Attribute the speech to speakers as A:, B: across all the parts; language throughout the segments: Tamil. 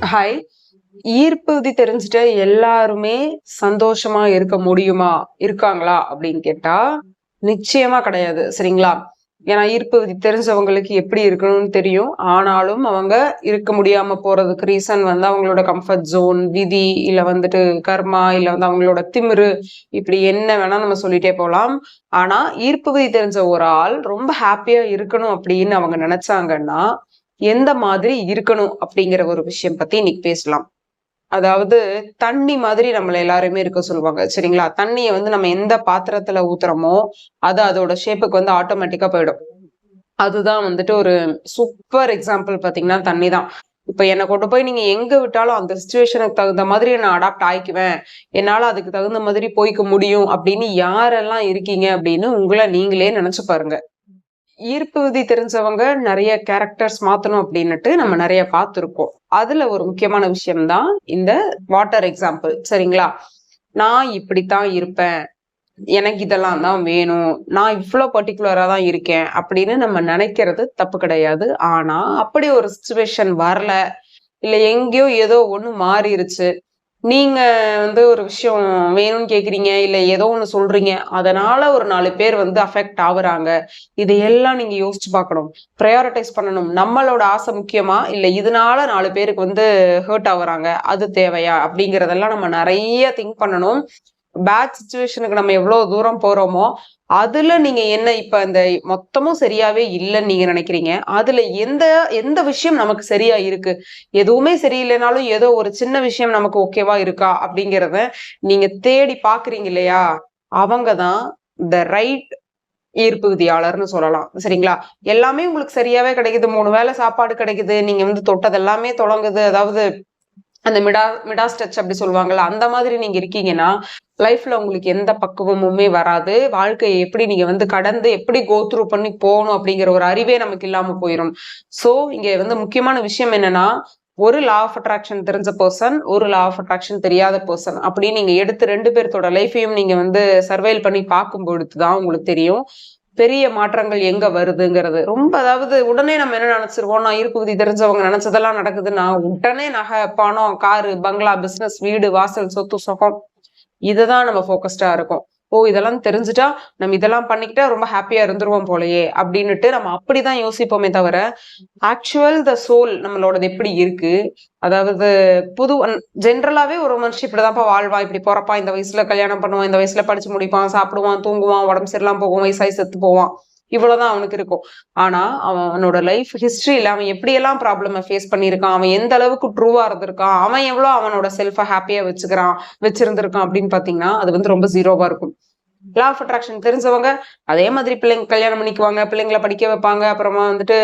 A: ஹாய். ஈர்ப்பு விதி தெரிஞ்சுட்டு எல்லாருமே சந்தோஷமா இருக்க முடியுமா? இருக்காங்களா? அப்படின்னு கேட்டா, நிச்சயமா கிடையாது. சரிங்களா? ஏன்னா ஈர்ப்பு விதி தெரிஞ்சவங்களுக்கு எப்படி இருக்கணும்னு தெரியும். ஆனாலும் அவங்க இருக்க முடியாம போறதுக்கு ரீசன் வந்து அவங்களோட கம்ஃபர்ட் ஜோன், விதி, இல்ல வந்துட்டு கர்மா, இல்ல வந்து அவங்களோட திமிரு, இப்படி என்ன வேணா நம்ம சொல்லிட்டே போலாம். ஆனா ஈர்ப்பு விதி தெரிஞ்ச ஒரு ஆள் ரொம்ப ஹாப்பியா இருக்கணும் அப்படின்னு அவங்க நினைச்சாங்கன்னா, எந்த மாதிரி இருக்கணும் அப்படிங்கிற ஒரு விஷயம் பத்தி இன்னைக்கு பேசலாம். அதாவது தண்ணி மாதிரி நம்மள எல்லாருமே இருக்க சொல்லுவாங்க. சரிங்களா? தண்ணிய வந்து நம்ம எந்த பாத்திரத்துல ஊத்துறோமோ, அது அதோட ஷேப்புக்கு வந்து ஆட்டோமேட்டிக்கா போயிடும். அதுதான் வந்துட்டு ஒரு சூப்பர் எக்ஸாம்பிள் பார்த்தீங்கன்னா, தண்ணி தான். இப்ப என்ன கொண்டு போய் நீங்க எங்க விட்டாலும் அந்த சிச்சுவேஷனுக்கு தகுந்த மாதிரி நான் அடாப்ட் ஆயிக்குவேன். என்னால அதுக்கு தகுந்த மாதிரி போய்க்க முடியும் அப்படின்னு யாரெல்லாம் இருக்கீங்க அப்படின்னு உங்கள நீங்களே நெனச்சு பாருங்க. ஈர்ப்பு விதி தெரிஞ்சவங்க நெறைய கேரக்டர்ஸ் மாத்தணும் அப்டின்னுட்டு நம்ம நெறைய பார்த்திருக்கோம். அதுல ஒரு முக்கியமான விஷயம் தான் இந்த வாட்டர் எக்ஸாம்பிள். சரிங்களா? நான் இப்படித்தான் இருப்பேன். எனக்கு இதெல்லாம் தான் வேணும். நான் இவ்ளோ பர்ட்டிகுலரா தான் இருக்கேன். அப்படின்னு நம்ம நெனைக்கிறது தப்பு கிடையாது. ஆனா, அப்படி ஒரு சிச்சுவேஷன் வரல. இல்ல எங்கேயோ ஏதோ ஒண்ணு மாறிருச்சு. நீங்க வந்து ஒரு விஷயம் வேணும்னு கேட்கிறீங்க, இல்ல ஏதோ ஒண்ணு சொல்றீங்க. அதனால ஒரு 4 பேர் வந்து அஃபெக்ட் ஆவுறாங்க. இதையெல்லாம் நீங்க யோசிச்சு பார்க்கணும். பிரையாரிடைஸ் பண்ணணும். நம்மளோட ஆசை முக்கியமா? இல்ல இதனால 4 பேருக்கு வந்து ஹர்ட் ஆவுறாங்க. அது தேவையா? அப்படிங்கிறதெல்லாம் நம்ம நெறைய திங்க் பண்ணணும். பேட் சிச்சுவேஷனுக்கு நம்ம எவ்வளவு தூரம் போறோமோ, அதுல நீங்க என்ன இப்ப இந்த மொத்தமும் சரியாவே இல்லன்னு நீங்க நினைக்கிறீங்க. அதுல எந்த எந்த விஷயம் நமக்கு சரியா இருக்கு? எதுவுமே சரியில்லைனாலும் ஏதோ ஒரு சின்ன விஷயம் நமக்கு ஓகேவா இருக்கா? அப்படிங்கிறத நீங்க தேடி பார்க்குறீங்க இல்லையா? அவங்க தான் த ரைட் ஈர்ப்பு விதியாளர்ன்னு சொல்லலாம். சரிங்களா? எல்லாமே உங்களுக்கு சரியாவே கிடைக்குது. 3 வேள சாப்பாடு கிடைக்குது. நீங்க வந்து தொட்டது எல்லாமே தொடங்குது. அதாவது அந்த மிடாஸ் டச் அப்படி சொல்லுவாங்கல்ல. அந்த மாதிரி நீங்க இருக்கீங்கன்னா, லைஃப்ல உங்களுக்கு எந்த பக்குவமுமே வராது. வாழ்க்கைய எப்படி நீங்க வந்து கடந்து எப்படி கோ த்ரூ பண்ணி போணும் அப்படிங்கிற ஒரு அறிவே நமக்கு இல்லாம போயிரும். சோ, இங்க வந்து முக்கியமான விஷயம் என்னன்னா, ஒரு லா ஆஃப் அட்ராக்ஷன் தெரிஞ்ச பெர்சன், ஒரு லா ஆஃப் அட்ராக்ஷன் தெரியாத பெர்சன் அப்படின்னு நீங்க எடுத்து 2 பேர்த்தோட லைஃப்பையும் நீங்க வந்து சர்வைல் பண்ணி பார்க்கும் பொழுது தான் உங்களுக்கு தெரியும். பெரிய மாற்றங்கள் எங்க வருதுங்கிறது. ரொம்ப அதாவது உடனே நம்ம என்ன நெனச்சுருவோம், நான் ஈர்ப்பு விதி தெரிஞ்சவங்க நெனச்சதெல்லாம் நடக்குதுன்னா, உடனே நகை, பணம், காரு, பங்களா, பிசினஸ், வீடு, வாசல், சொத்து, சுகம் இதுதான் நம்ம ஃபோக்கஸ்டா இருக்கும். ஓ! இதெல்லாம் தெரிஞ்சுட்டா, நம்ம இதெல்லாம் பண்ணிக்கிட்டா ரொம்ப ஹாப்பியா இருந்துருவோம் போலயே! அப்டின்னுட்டு நம்ம அப்படிதான் யோசிப்போமே தவிர, ஆக்சுவல் த சோல் நம்மளோடது எப்படி இருக்கு? அதாவது புது ஜென்ரலாவே ஒரு மனுஷன் இப்படிதான்ப்பா வாழ்வான், இப்படி பொறப்பான், இந்த வயசுல கல்யாணம் பண்ணுவான், இந்த வயசுல படிச்சு முடிப்பான், சாப்பிடுவான், தூங்குவான், உடம்பு சரியில்லாம போகும், வயசாயி செத்து போவான். இவ்வளவுதான் அவனுக்கு இருக்கும். ஆனா, அவனோட லைஃப் ஹிஸ்டரியில அவன் எப்படியெல்லாம் ப்ராப்ளம ஃபேஸ் பண்ணியிருக்கான், அவன் எந்த அளவுக்கு ட்ரூவா இருந்திருக்கான், அவன் எவ்வளோ அவனோட செல்ஃப ஹாப்பியா வச்சிருந்திருக்கான் அப்படின்னு பார்த்தீங்கன்னா, அது வந்து ரொம்ப 0வா இருக்கும். லா ஆஃப் அட்ராக்ஷன் தெரிஞ்சவங்க, அதே மாதிரி பிள்ளைங்க கல்யாணம் பண்ணிக்குவாங்க, பிள்ளைங்கள படிக்க வைப்பாங்க. அப்புறமா வந்துட்டு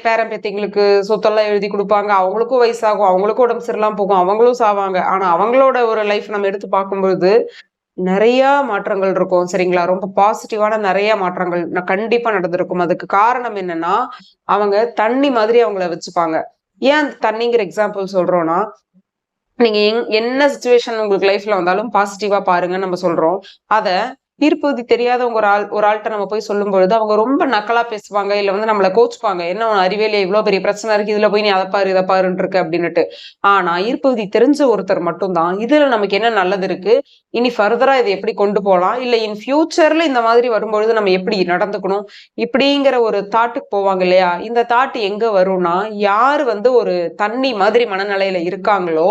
A: பேரன் பேத்திங்களுக்கு சொத்தெல்லாம் எழுதி குடுப்பாங்க. அவங்களுக்கும் வயசாகும். அவங்களுக்கும் உடம்பு சரியில்லாம போகும். அவங்களும் சாவாங்க. ஆனா அவங்களோட ஒரு லைஃப் நம்ம எடுத்து பார்க்கும்பொழுது, நெறைய மாற்றங்கள் இருக்கும். சரிங்களா? ரொம்ப பாசிட்டிவான நெறைய மாற்றங்கள் கண்டிப்பா நடந்திருக்கும். அதுக்கு காரணம் என்னன்னா, அவங்க தண்ணி மாதிரி அவங்கள வச்சுப்பாங்க. ஏன் அந்த தண்ணீங்கிற எக்ஸாம்பிள் சொல்றோம்னா, நீங்க என்ன சிச்சுவேஷன் உங்களுக்கு லைஃப்ல வந்தாலும் பாசிட்டிவா பாருங்கன்னு நம்ம சொல்றோம். அத தீர்ப்பதி தெரியாதவங்க ஒரு ஆள்ட்ட நம்ம போய் சொல்லும்பொழுது, அவங்க ரொம்ப நக்கலா பேசுவாங்க. இல்ல வந்து நம்மள கோச்சுப்பாங்க. "என்ன உன் அறிவே இல்லையா? இவ்ளோ பெரிய பிரச்சனை இருக்கு. இதுல போய் நீ அத பாரு, இத பாருன்னு இருக்க" அப்படின்னுட்டு. ஆனா ஈர்ப்பு விதி தெரிஞ்ச ஒருத்தர் மட்டும் தான், இதுல நமக்கு என்ன நல்லது இருக்கு? இனி ஃபர்தரா இத எப்படி கொண்டு போலாம்? இல்ல இன் ஃபியூச்சர்ல இந்த மாதிரி வரும்பொழுது நம்ம எப்படி நடந்துக்கணும்? இப்படிங்கிற ஒரு தாட்டுக்கு போவாங்க இல்லையா? இந்த தாட் எங்க வரும்னா, யாரு வந்து ஒரு தண்ணி மாதிரி மனநிலையில இருக்காங்களோ,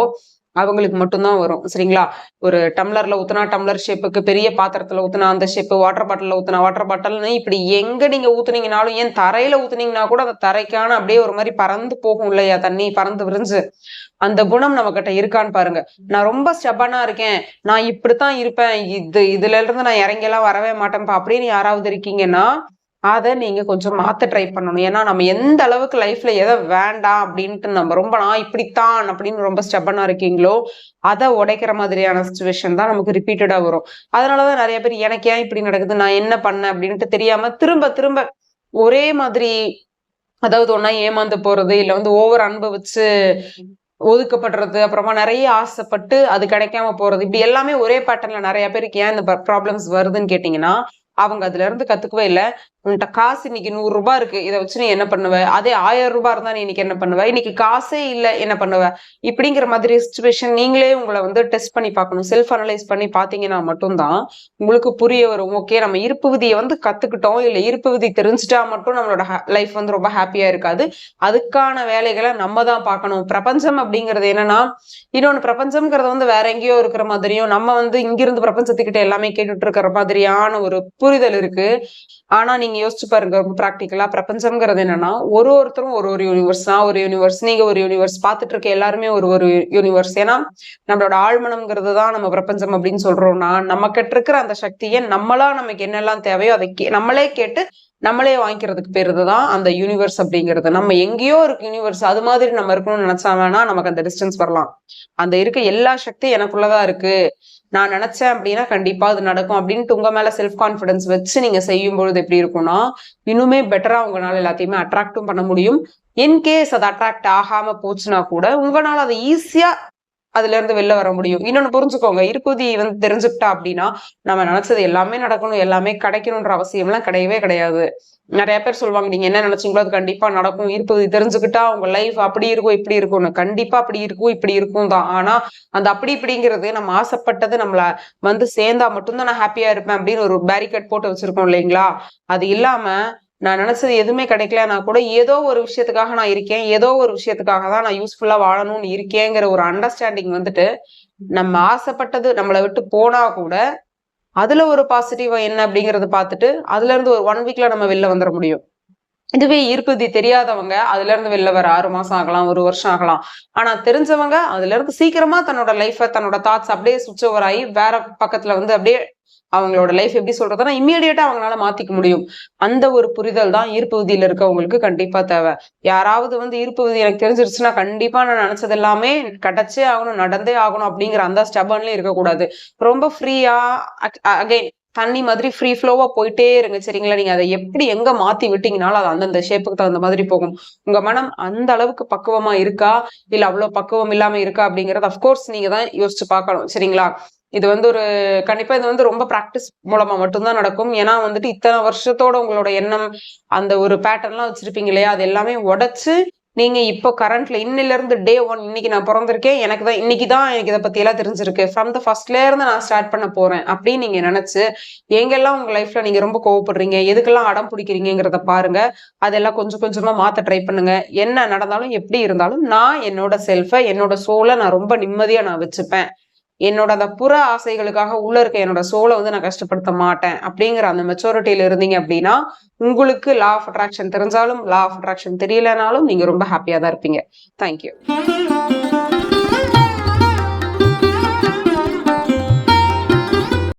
A: அவங்களுக்கு மட்டும் தான் வரும். சரிங்களா? ஒரு டம்ளர்ல ஊத்துனா டம்ளர் ஷேப்புக்கு, பெரிய பாத்திரத்துல ஊத்துனா அந்த ஷேப்பு, வாட்டர் பாட்டில்ல ஊத்துனா வாட்டர் பாட்டில்னு இப்படி எங்க நீங்க ஊத்துனீங்கனாலும், ஏன் தரையில ஊத்துனீங்கன்னா கூட அந்த தரைக்கான அப்படியே ஒரு மாரி பறந்து போகும் இல்லையா? தண்ணி பறந்து விரிஞ்சு. அந்த குணம் நம்மகிட்ட இருக்கான்னு பாருங்க. நான் ரொம்ப ஸ்டெபனா இருக்கேன். நான் இப்படித்தான் இருப்பேன். இதுல இருந்து நான் இறங்கிலாம் வரவே மாட்டேன்ப்பா அப்படின்னு யாராவது இருக்கீங்கன்னா, அத நீங்க கொஞ்சம் மாத்த ட்ரை பண்ணணும். ஏன்னா, நம்ம எந்த அளவுக்கு லைஃப்ல எத வேண்டாம் அப்டின்ட்டு நம்ம ரொம்ப நான் இப்படித்தான் அப்படின்னு ரொம்ப ஸ்டெபனா இருக்கீங்களோ, அத உடைக்கிற மாதிரியான சிச்சுவேஷன் தான் நமக்கு ரிப்பீட்டடா வரும். அதனால தான் நெறைய பேர் எனக்கு ஏன் இப்படி நடக்குது? நான் என்ன பண்ணேன்? அப்படின்ட்டு தெரியாம திரும்ப திரும்ப ஒரே மாதிரி அதாவது ஒண்ணா ஏமாந்து போறது, இல்ல வந்து ஓவர் அனுபவிச்சு ஒதுக்கப்படுறது, அப்புறமா நெறைய ஆசைப்பட்டு அது கிடைக்காம போறது. இப்படி எல்லாமே ஒரே பேட்டர்ன்ல நெறைய பேருக்கு ஏன் இந்த ப்ராப்ளம்ஸ் வருதுன்னு கேட்டீங்கன்னா, அவங்க அதுல இருந்து கத்துக்கவே இல்ல. உன்கிட்ட காசு இன்னைக்கு 100 ரூபாய் இருக்கு. இத வச்சு நீ என்ன பண்ணுவ? அதே 1000 ரூபாய் இருந்தா நீ இன்னைக்கு என்ன பண்ணுவ? இன்னைக்கு காசே இல்ல என்ன பண்ணுவ? இப்படிங்கிற மாதிரி சிச்சுவேஷன் நீங்களே உங்கள வந்து டெஸ்ட் பண்ணி பார்க்கணும். செல்ஃப் அனலைஸ் பண்ணி பார்த்தீங்கன்னா மட்டும் தான் உங்களுக்கு புரிய வரும். ஓகே, நம்ம ஈர்ப்பு விதிய வந்து கத்துக்கிட்டோம். இல்ல ஈர்ப்பு விதி தெரிஞ்சுட்டா மட்டும் நம்மளோட லைஃப் வந்து ரொம்ப ஹாப்பியா இருக்காது. அதுக்கான வேலைகள நம்ம தான் பார்க்கணும். பிரபஞ்சம் அப்படிங்கிறது என்னன்னா, இன்னொன்னு பிரபஞ்சம்ங்கிறது வந்து வேற எங்கேயோ இருக்கிற மாதிரியும், நம்ம வந்து இங்கிருந்து பிரபஞ்சத்துக்கிட்ட எல்லாமே கேட்டுட்டு இருக்கிற மாதிரியான ஒரு புரிதல் இருக்கு. ஆனா நீங்க யோசிச்சு பாருங்க ரொம்ப பிராக்டிக்கலா. பிரபஞ்சம்ங்கிறது என்னன்னா, ஒருத்தரும் ஒரு யூனிவர்ஸ். நான் ஒரு யூனிவர்ஸ், நீங்க ஒரு யூனிவர்ஸ், பார்த்துட்டு இருக்க எல்லாருமே ஒரு யூனிவர்ஸ். ஏன்னா நம்மளோட ஆழ்மனம்ங்கிறது தான் நம்ம பிரபஞ்சம் அப்படின்னு சொல்றோம்னா, நம்ம கிட்ட இருக்கிற அந்த சக்தியை நமக்கு என்னெல்லாம் தேவையோ அதை நம்மளே கேட்டு நம்மளே வாங்கிக்கிறதுக்கு பேருதான் அந்த யூனிவர்ஸ் அப்படிங்கிறது. நம்ம எங்கேயோ இருக்கு யூனிவர்ஸ், அது மாதிரி நம்ம இருக்கணும்னு நினைச்சா வேணா நமக்கு அந்த டிஸ்டன்ஸ் வரலாம். அந்த இருக்க எல்லா சக்தியும் எனக்குள்ளதான் இருக்கு, நான் நினைச்சேன் அப்படின்னா கண்டிப்பா அது நடக்கும் அப்படின்ட்டு உங்க மேல செல்ஃப் கான்பிடன்ஸ் வச்சு நீங்க செய்யும் பொழுது எப்படி இருக்கும்னா, இன்னுமே பெட்டரா உங்களால எல்லாத்தையுமே அட்ராக்டும் பண்ண முடியும். இன்கேஸ் அது அட்ராக்ட் ஆகாம போச்சுன்னா கூட உங்களால அதை ஈஸியா அதுல இருந்து வெளில வர முடியும். இன்னொன்னு புரிஞ்சுக்கோங்க, இருப்புதி வந்து தெரிஞ்சுக்கிட்டா அப்படின்னா நம்ம நினைச்சது எல்லாமே நடக்கணும், எல்லாமே கிடைக்கணும்ன்ற அவசியம் எல்லாம் கிடையவே கிடையாது. நிறைய பேர் சொல்லுவாங்க, நீங்க என்ன நினைச்சீங்களோ அது கண்டிப்பா நடக்கும், இருப்புதி தெரிஞ்சுக்கிட்டா உங்க லைஃப் அப்படி இருக்கும் இப்படி இருக்கும்னு. கண்டிப்பா அப்படி இருக்கும் இப்படி இருக்கும் தான். ஆனா அந்த அப்படி இப்படிங்கிறது நம்ம ஆசைப்பட்டது நம்மள வந்து சேர்ந்தா மட்டும்தான் நான் ஹாப்பியா இருப்பேன் அப்படின்னு ஒரு பேரிகேட் போட்டு வச்சிருக்கோம் இல்லைங்களா? அது இல்லாம நான் நினைச்சது எதுவுமே கிடைக்கலன்னா கூட ஏதோ ஒரு விஷயத்துக்காக நான் இருக்கேன், ஏதோ ஒரு விஷயத்துக்காக தான் நான் யூஸ்ஃபுல்லா வாழணும்னு இருக்கேங்கிற ஒரு அண்டர்ஸ்டாண்டிங் வந்துட்டு நம்ம ஆசைப்பட்டது நம்மளை விட்டு போனா கூட அதுல ஒரு பாசிட்டிவா என்ன அப்படிங்கறத பார்த்துட்டு அதுல இருந்து ஒரு 1 வீக்ல நம்ம வெளில வந்துட முடியும். இதுவே ஈர்ப்புதி தெரியாதவங்க அதுல இருந்து வெளில வர 6 மாசம் ஆகலாம், 1 வருஷம் ஆகலாம். ஆனா தெரிஞ்சவங்க அதுல இருந்து சீக்கிரமா தன்னோட லைஃப தன்னோட தாட்ஸ் அப்படியே சுவிட்ச் ஓவர் ஆகி வேற பக்கத்துல வந்து அப்படியே அவங்களோட லைஃப் எப்படி சொல்றதுன்னா இம்மீடியட்டா அவங்களால மாத்திக்க முடியும். அந்த ஒரு புரிதல் தான் ஈர்ப்பு விதியில இருக்கவங்களுக்கு கண்டிப்பா தேவை. யாராவது வந்து ஈர்ப்பு விதி எனக்கு தெரிஞ்சிருச்சுன்னா கண்டிப்பா நான் நினைச்சது எல்லாமே கிடைச்சே ஆகணும், நடந்தே ஆகணும் அப்படிங்கிற அந்த ஸ்டபன்லயும் இருக்கக்கூடாது. ரொம்ப ஃப்ரீயா அகைன் தண்ணி மாதிரி ஃப்ரீ ஃப்ளோவா போயிட்டே இருங்க சரிங்களா? நீங்க அதை எப்படி எங்க மாத்தி விட்டீங்கனாலும் அது அந்தந்த ஷேப்புக்கு தகுந்த மாதிரி போகும். உங்க மனம் அந்த அளவுக்கு பக்குவமா இருக்கா இல்ல அவ்வளவு பக்குவம் இல்லாம இருக்கா அப்படிங்கறது அப்கோர்ஸ் நீங்க தான் யோசிச்சு பார்க்கணும் சரிங்களா? இது வந்து கண்டிப்பா இது வந்து ரொம்ப பிராக்டிஸ் மூலமா மட்டும்தான் நடக்கும். ஏன்னா வந்துட்டு இத்தனை வருஷத்தோட உங்களோட எண்ணம் அந்த ஒரு பேட்டர்ன் எல்லாம் வச்சிருப்பீங்க இல்லையா? அது எல்லாமே உடைச்சு நீங்க இப்போ கரண்ட்ல இன்னில இருந்து டே 1 இன்னைக்கு நான் பிறந்திருக்கேன், இன்னைக்குதான் எனக்கு இதை பத்தி எல்லாம் தெரிஞ்சிருக்கு, ஃப்ரம் த ஃபர்ஸ்ட்ல இருந்து நான் ஸ்டார்ட் பண்ண போறேன் அப்படின்னு நீங்க நினைச்சு எங்கெல்லாம் உங்க லைஃப்ல நீங்க ரொம்ப கோவப்படுறீங்க, எதுக்கெல்லாம் அடம் பிடிக்கிறீங்கிறத பாருங்க. அதெல்லாம் கொஞ்சம் கொஞ்சமா மாத்த ட்ரை பண்ணுங்க. என்ன நடந்தாலும் எப்படி இருந்தாலும் நான் என்னோட செல்ஃப என்னோட சோலை நான் ரொம்ப நிம்மதியா நான் வச்சுப்பேன். என்னோட அந்த புற ஆசைகளுக்காக உள்ள இருக்க என்னோட சோலை வந்து நான் கஷ்டப்படுத்த மாட்டேன் அப்படிங்கிற அந்த மெச்சூரிட்டியில இருந்தீங்க அப்படின்னா உங்களுக்கு லா ஆஃப் அட்ராக்ஷன் தெரிஞ்சாலும் லா ஆஃப் அட்ராக்ஷன் தெரியலனாலும் நீங்க ரொம்ப ஹாப்பியா தான் இருப்பீங்க. தேங்க்யூ.